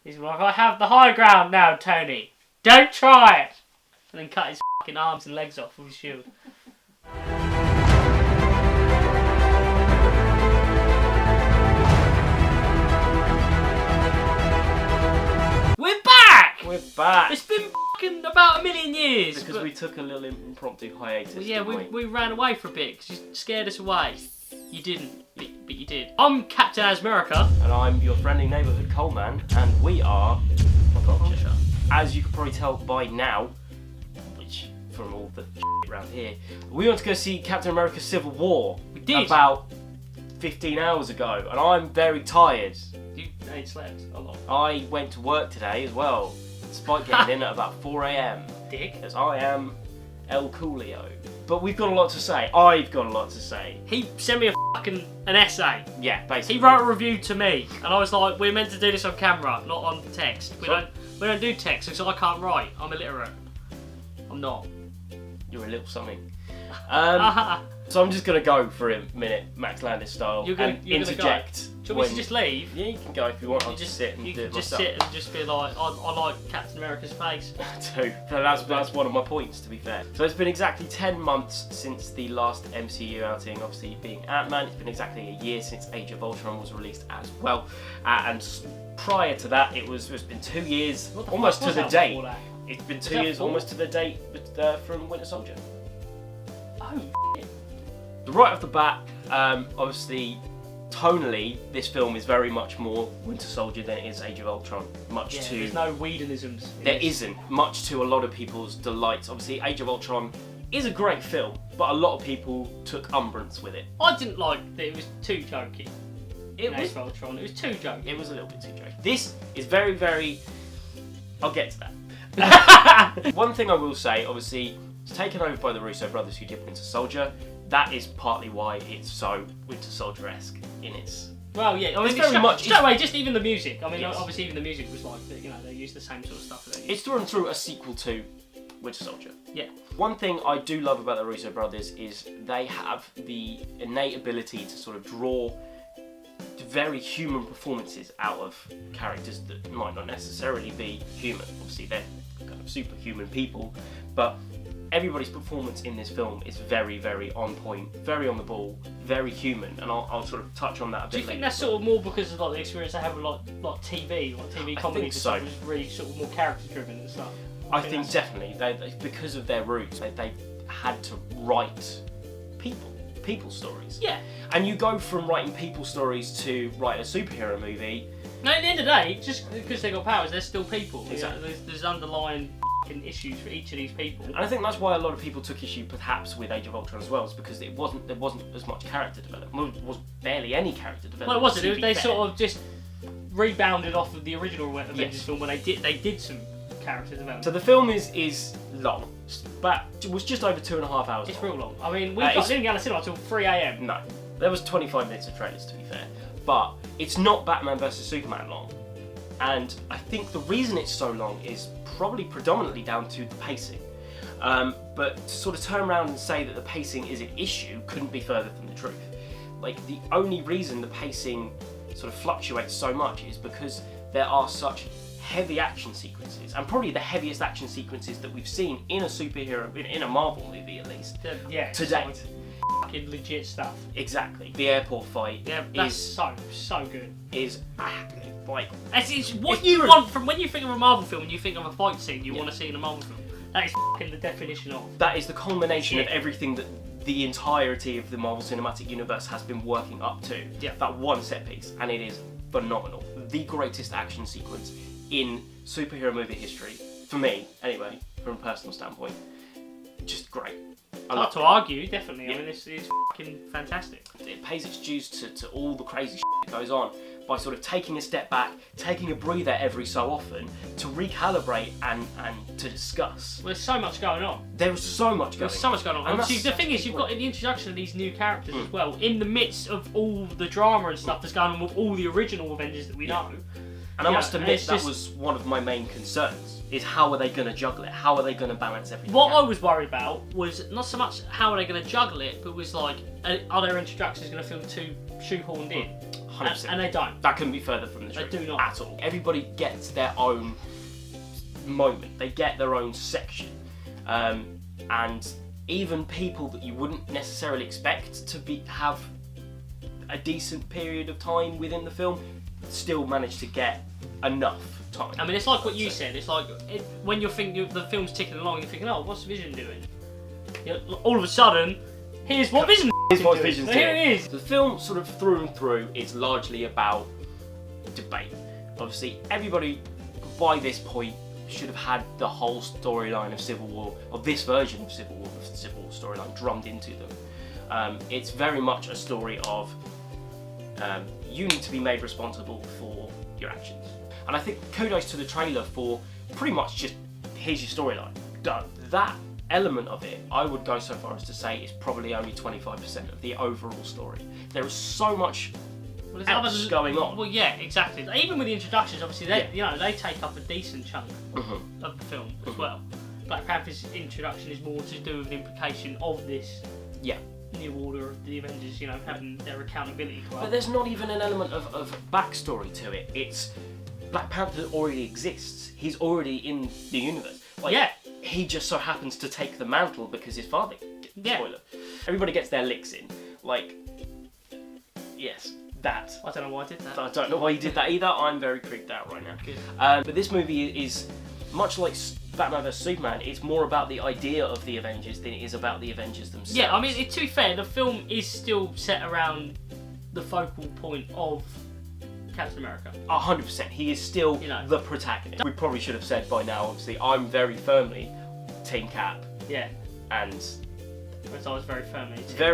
He's like, I have the high ground now, Tony. Don't try it. And then cut his fucking arms and legs off with his shield. We're back! We're back! It's been fucking about a million years. Because we took a little impromptu hiatus. Well, yeah, we ran away for a bit because you scared us away. You didn't, but you did. I'm Captain Asmerica. And I'm your friendly neighbourhood coalman, and we are PopVulture. As you can probably tell by now, which from all the shit around here, we went to go see Captain America Civil War. We did. About 15 hours ago, and I'm very tired. You ain't slept a lot. I went to work today as well, despite getting in at about 4 AM. Dick. As I am El Coolio. But we've got a lot to say. I've got a lot to say. He sent me an essay. Yeah, basically. He wrote a review to me, and I was like, we're meant to do this on camera, not on text. We don't do text because I can't write. I'm illiterate. I'm not. You're a little something. So I'm just going to go for a minute, Max Landis style, and interject. Do you want me to just leave? Yeah, you can go if you want. I'll just sit and do it myself. You can just sit and just be like, I like Captain America's face. I do. That's one of my points, to be fair. So it's been exactly 10 months since the last MCU outing, obviously being Ant-Man. It's been exactly a year since Age of Ultron was released as well. And prior to that, it's been 2 years, almost to the date. It's been 2 years, almost to the date from Winter Soldier. Oh, shit. Right off the bat, obviously, tonally, this film is very much more Winter Soldier than it is Age of Ultron. There's no Whedonisms. There isn't, much to a lot of people's delights. Obviously, Age of Ultron is a great film, but a lot of people took umbrance with it. I didn't like that it was too jokey. It was Age of Ultron. It was too jokey. It was a little bit too jokey. This is very, very... I'll get to that. One thing I will say, obviously, it's taken over by the Russo brothers who did Winter Soldier. That is partly why it's so Winter Soldier-esque in its... Well, yeah, I mean, just even the music. I mean, obviously even the music was like, they used the same sort of stuff. It's through and through a sequel to Winter Soldier. Yeah. One thing I do love about the Russo brothers is they have the innate ability to sort of draw very human performances out of characters that might not necessarily be human. Obviously, they're kind of superhuman people, but everybody's performance in this film is very, very on point, very on the ball, very human, and I'll sort of touch on that a bit later. Do you think that's sort of more because of like the experience they have with like TV comedy? I think so. It was really sort of more character driven and stuff. I think definitely they because of their roots, they had to write people stories. Yeah. And you go from writing people stories to write a superhero movie. No, at the end of the day, just because they got powers, they're still people. Exactly. There's underlying issues for each of these people. And I think that's why a lot of people took issue perhaps with Age of Ultron as well, is because there wasn't as much character development. Well, there was barely any character development. Well, it wasn't. They sort of just rebounded off of the original Avengers film when they did some character development. So the film is long, but it was just over 2.5 hours. It's real long. I mean, we didn't get to cinema until 3 AM. No, there was 25 minutes of trailers, to be fair, but it's not Batman vs Superman long. And I think the reason it's so long is probably predominantly down to the pacing. But to sort of turn around and say that the pacing is an issue couldn't be further from the truth. Like, the only reason the pacing sort of fluctuates so much is because there are such heavy action sequences, and probably the heaviest action sequences that we've seen in a superhero, in a Marvel movie at least, to date. Fucking legit stuff. Exactly. The airport fight is so good. Is like it's what you want from when you think of a Marvel film and you think of a fight scene you want to see in a Marvel film. That is fucking the definition of. That is the culmination of everything that the entirety of the Marvel Cinematic Universe has been working up to. Yeah. That one set piece, and it is phenomenal. The greatest action sequence in superhero movie history, for me anyway, from a personal standpoint. Just great. Hard to argue, definitely. Yeah. I mean, it's fucking fantastic. It pays its dues to all the crazy shit that goes on by sort of taking a step back, taking a breather every so often to recalibrate and to discuss. Well, there's so much going on. There was so much going on. There's so much going on. And the thing is, you've got the introduction of these new characters as well, in the midst of all the drama and stuff that's going on with all the original Avengers that we know. And I must admit, that was one of my main concerns, is how are they going to juggle it? How are they going to balance everything What out? I was worried about was not so much how are they going to juggle it, but was like, are their introductions going to feel too shoehorned in? 100%. And they don't. That couldn't be further from the truth. They do not. At all. Everybody gets their own moment. They get their own section. And even people that you wouldn't necessarily expect to have a decent period of time within the film still manage to get enough time. I mean, it's like what you said. It's like when you're thinking the film's ticking along, you're thinking, oh, what's Vision doing? All of a sudden, here's what Vision Here's what doing. Vision's So doing. here it is. The film, sort of through and through, is largely about debate. Obviously, everybody by this point should have had the whole storyline of Civil War, or this version of Civil War, the Civil War storyline, drummed into them. It's very much a story of you need to be made responsible for your actions. And I think kudos to the trailer for pretty much just, here's your storyline, done. That element of it, I would go so far as to say, is probably only 25% of the overall story. There is so much else going on. Well, yeah, exactly. Even with the introductions, obviously, they take up a decent chunk of the film as well. Black Panther's introduction is more to do with an implication of this new order of the Avengers, having their accountability club. But there's not even an element of backstory to it. It's Black Panther already exists. He's already in the universe. He just so happens to take the mantle because his father did. Spoiler. Everybody gets their licks in. Yes, that. I don't know why I did that. I don't know why you did that either. I'm very creeped out right now. Good. But this movie is much like Batman vs Superman. It's more about the idea of the Avengers than it is about the Avengers themselves. Yeah, I mean, to be fair, the film is still set around the focal point of Captain America. 100%. He is still the protagonist. We probably should have said by now, obviously, I'm very firmly Team Cap. Yeah. And whereas I was very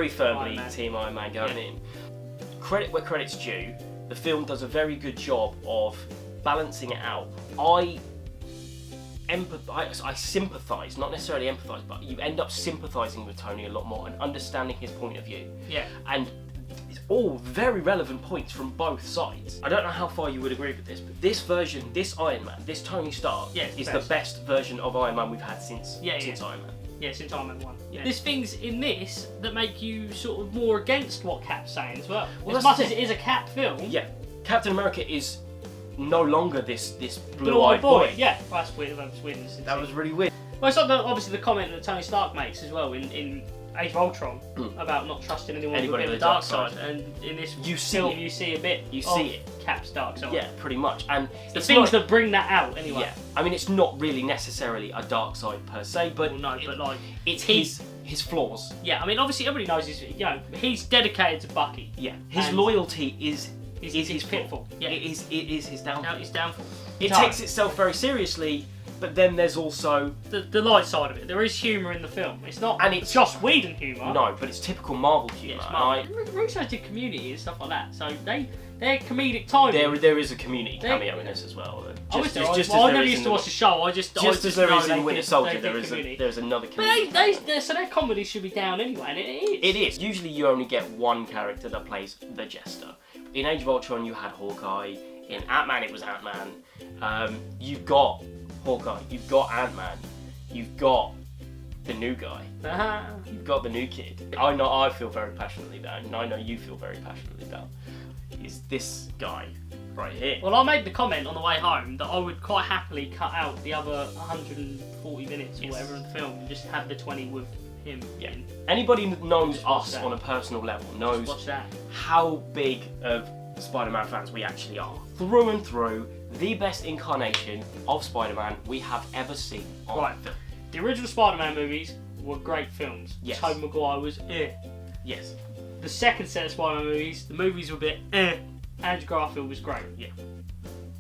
firmly Team Iron Man going in. Credit where credit's due, the film does a very good job of balancing it out. I sympathise, not necessarily empathise, but you end up sympathising with Tony a lot more and understanding his point of view. Yeah. And it's all very relevant points from both sides. I don't know how far you would agree with this, but this version, this Iron Man, this Tony Stark, is the best version of Iron Man we've had since Iron Man. Yeah, since Iron Man 1. Yeah. There's things in this that make you sort of more against what Cap's saying as well. Well, as much as it is a Cap film. Yeah. Captain America is no longer this blue-eyed boy. Yeah, well, that's weird. That was really weird. Well, it's like obviously the comment that Tony Stark makes as well in Age of Ultron about not trusting anyone with the dark side. And in this film, you see a bit of Cap's dark side. Yeah, pretty much. And the things that bring that out, anyway. Yeah, I mean, it's not really necessarily a dark side per se, but it's his flaws. Yeah, I mean, obviously everybody knows he's dedicated to Bucky. Yeah, his loyalty is his pitfall. Yeah, it is his downfall. His downfall. It takes itself very seriously, but then there's also the light side of it. There is humour in the film. It's not it's Joss Whedon humour. No, but it's typical Marvel humour. Russo did Community and stuff like that, so they're comedic timing. There is a Community cameo in this as well. I never used to watch the show. Just as there is in Winter Soldier, there's another Community. So their comedy should be down anyway, and it is. It is. Usually you only get one character that plays the jester. In Age of Ultron, you had Hawkeye. In Ant-Man, it was Ant-Man. You've got Hawkeye. You've got Ant-Man. You've got the new guy. You've got the new kid. I feel very passionately about, and I know you feel very passionately about, is this guy right here. Well, I made the comment on the way home that I would quite happily cut out the other 140 minutes or whatever of the film and just have the 20 with him. Yeah. Anybody that knows us on a personal level knows how big of Spider-Man fans we actually are. Through and through, the best incarnation of Spider-Man we have ever seen on film. The original Spider-Man movies were great films. Yes. Tobey Maguire was Yes. The second set of Spider-Man movies, the movies were a bit Andrew Garfield was great. Yeah.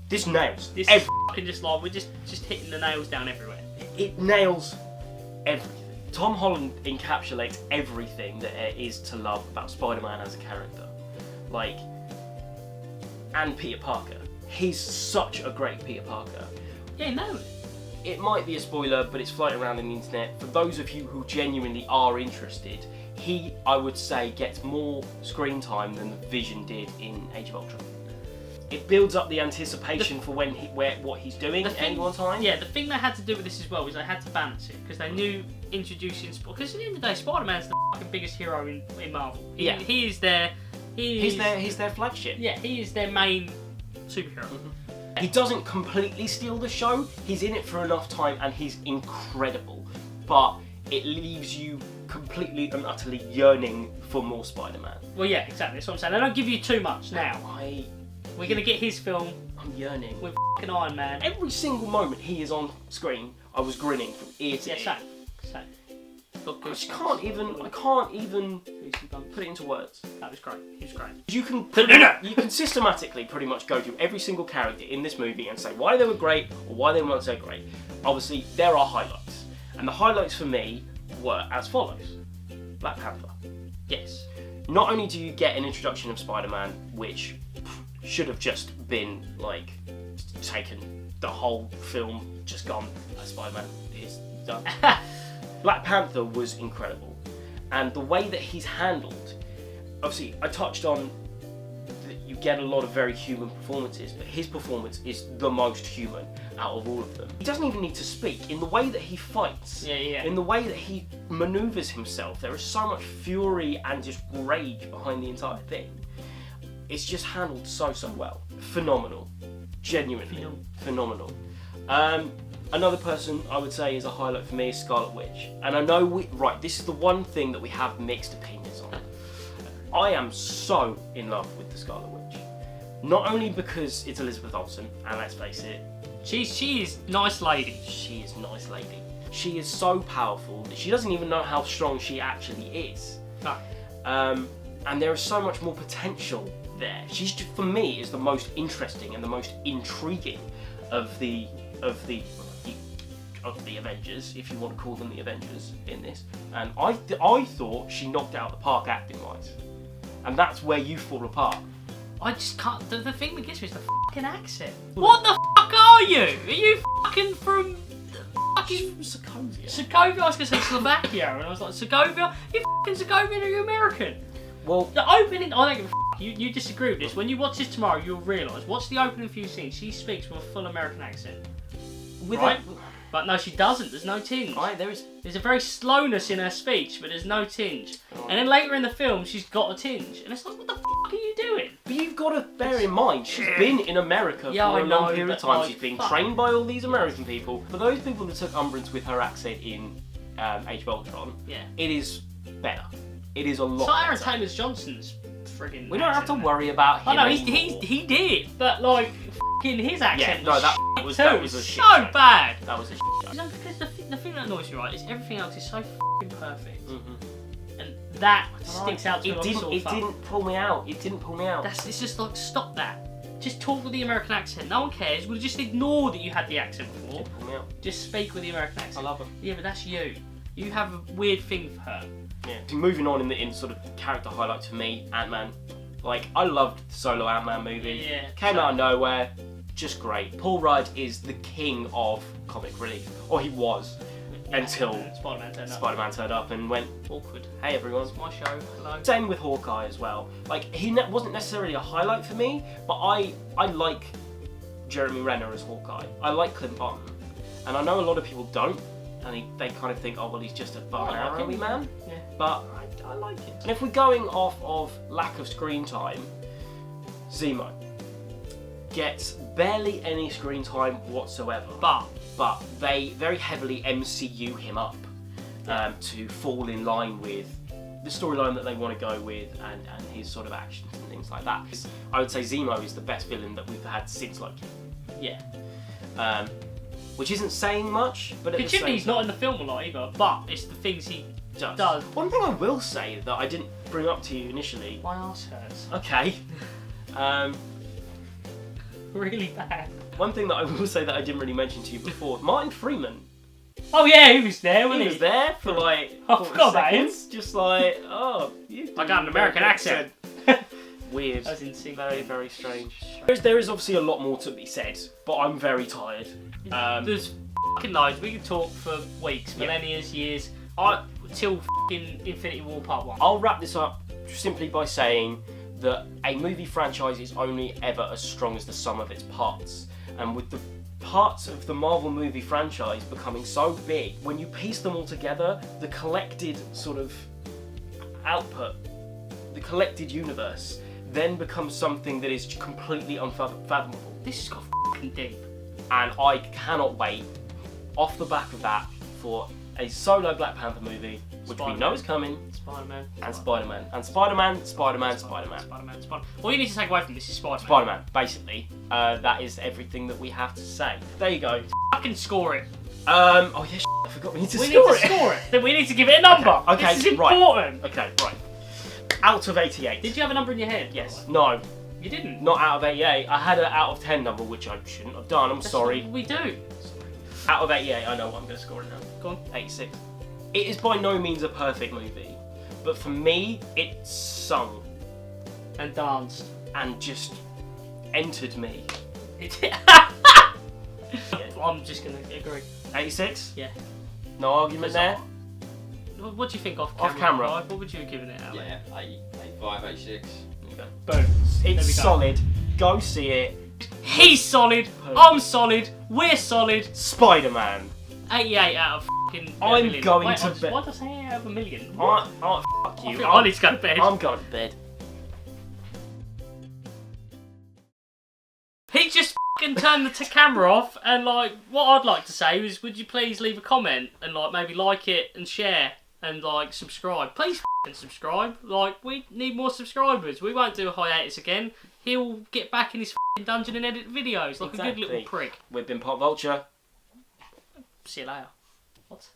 This nails. This is fucking just like, we're just hitting the nails down everywhere. It nails everything. Tom Holland encapsulates everything that there is to love about Spider-Man as a character. And Peter Parker. He's such a great Peter Parker. Yeah, no. It might be a spoiler, but it's floating around on the internet. For those of you who genuinely are interested, he, I would say, gets more screen time than the Vision did in Age of Ultron. It builds up the anticipation for what he's doing at any one time. Yeah, the thing they had to do with this as well is they had to balance it, because they knew introducing... Because at the end of the day, Spider-Man's the fucking biggest hero in Marvel. He is their He's their flagship. Yeah, he is their main superhero. He doesn't completely steal the show. He's in it for enough time, and he's incredible. But it leaves you completely and utterly yearning for more Spider-Man. Well, yeah, exactly. That's what I'm saying. They don't give you too much now. We're gonna get his film. I'm yearning. With f***ing Iron Man. Every single moment he is on screen, I was grinning from ear to ear. Yeah, same. I can't even put it into words. That was great. He was great. You can systematically pretty much go through every single character in this movie and say why they were great or why they weren't so great. Obviously, there are highlights. And the highlights for me were as follows. Black Panther. Yes. Not only do you get an introduction of Spider-Man, which should have just been, like, taken the whole film, just gone, Spider-Man is done. Black Panther was incredible. And the way that he's handled, obviously, I touched on that you get a lot of very human performances, but his performance is the most human out of all of them. He doesn't even need to speak. In the way that he fights, in the way that he manoeuvres himself, there is so much fury and just rage behind the entire thing. It's just handled so well. Phenomenal. Genuinely phenomenal. Another person I would say is a highlight for me is Scarlet Witch. And I know this is the one thing that we have mixed opinions on. I am so in love with the Scarlet Witch. Not only because it's Elizabeth Olsen, and let's face it, she is nice lady. She is nice lady. She is so powerful that she doesn't even know how strong she actually is. No. And there is so much more potential there. She's, for me, is the most interesting and the most intriguing of the Avengers, if you want to call them the Avengers in this. And I thought she knocked it out of the park acting-wise. And that's where you fall apart. I just can't. The thing that gets me is the fucking accent. What the fuck are you? Are you fucking from fucking Sokovia? Sokovia? I was gonna say Slovakia, and I was like, Sokovia? You fucking Sokovian, or you American? Well, the opening. I don't give a fuck. You disagree with this. When you watch this tomorrow, you'll realise. Watch the opening few scenes. She speaks with a full American accent. Right? But no, she doesn't. There's no tinge. There's a very slowness in her speech, but there's no tinge. And then later in the film, she's got a tinge, and it's like, what the fuck are you doing? But you've got to bear in mind, she's been in America for a long period of time. She's been trained by all these American people. For those people that took umbrance with her accent in Age of Ultron, it is better. It is a lot better. Aaron Taylor-Johnson's friggin' We don't have to worry about him. I know, he did, but like, in his accent was a shit so show. bad. That was a shit show. You know, because the thing that annoys me, right, is everything else is so fucking perfect. And that sticks out to me like a sore thumb. It didn't pull me out. It's just like, stop that. Just talk with the American accent. No one cares. We'll just ignore that you had the accent before. Didn't pull me out. Just speak with the American accent. I love her. Yeah, but that's you. You have a weird thing for her. Yeah. Moving on in sort of character highlights for me, Ant-Man. Like, I loved the solo Ant-Man movie. Yeah. Came out of nowhere. Just great. Paul Rudd is the king of comic relief. Or he was. Until Spider-Man turned up and went, awkward. Hey everyone. It's my show. Hello. Same with Hawkeye as well. Like, he wasn't necessarily a highlight for me, but I like Jeremy Renner as Hawkeye. I like Clint Barton. And I know a lot of people don't. And they kind of think, oh, well, he's just a bow and arrowy man. Yeah. But I like it. And if we're going off of lack of screen time, Zemo gets barely any screen time whatsoever. But they very heavily MCU him up to fall in line with the storyline that they want to go with and his sort of actions and things like that. I would say Zemo is the best villain that we've had since Loki. Yeah. Which isn't saying much, but at the same time, he's not in the film a lot either, but it's the things he does. One thing I will say that I didn't bring up to you initially. My arse hurts. Okay. Really bad. One thing that I will say that I didn't really mention to you before, Martin Freeman. Oh yeah, he was there, wasn't he? He was there for like 40 seconds. Just like, oh, I got an American accent. Weird. That's insane. Very, very strange. There is obviously a lot more to be said, but I'm very tired. There's fucking loads. We could talk for weeks, millennia, years, till fucking Infinity War Part 1. I'll wrap this up simply by saying that a movie franchise is only ever as strong as the sum of its parts. And with the parts of the Marvel movie franchise becoming so big, when you piece them all together, the collected sort of output, the collected universe, then becomes something that is completely unfathomable. This has got fucking deep. And I cannot wait, off the back of that, for a solo Black Panther movie, which we know is coming. Spider-Man. And Spider-Man. And Spider-Man, Spider-Man, Spider-Man. Spider-Man, Spider-Man. All you need to take away from this is Spider-Man. Spider-Man, basically. That is everything that we have to say. There you go. Fucking score it. Oh yeah, I forgot we need to score it. We need to score it. Then we need to give it a number. Okay, this is important. Right. Okay, right. Out of 88. Did you have a number in your head? Yes. No. You didn't? Not out of 88. I had an out of 10 number, which I shouldn't have done. I'm sorry. We do. Out of 88, I know what I'm going to score it now. Go on. 86. It is by no means a perfect movie, but for me, it sung and danced and just entered me. I'm just going to agree. 86? Yeah. No argument there? What do you think off camera? What would you have given it, Alex? Yeah, 85, 86. Boom. It's solid. Go see it. He's solid. I'm solid. We're solid. Spider-Man. 88 out of fucking I'm million. going Wait, to bed. Why did I say 8 out of a million? Fuck you. I need to go to bed. I'm going to bed. He just fucking turned the camera off, and like, what I'd like to say is, would you please leave a comment and like maybe like it and share and like subscribe. Please fucking subscribe. Like, we need more subscribers. We won't do a hiatus again. He'll get back in his fucking dungeon and edit videos like a good little prick. We've been PopVulture. See you later. What?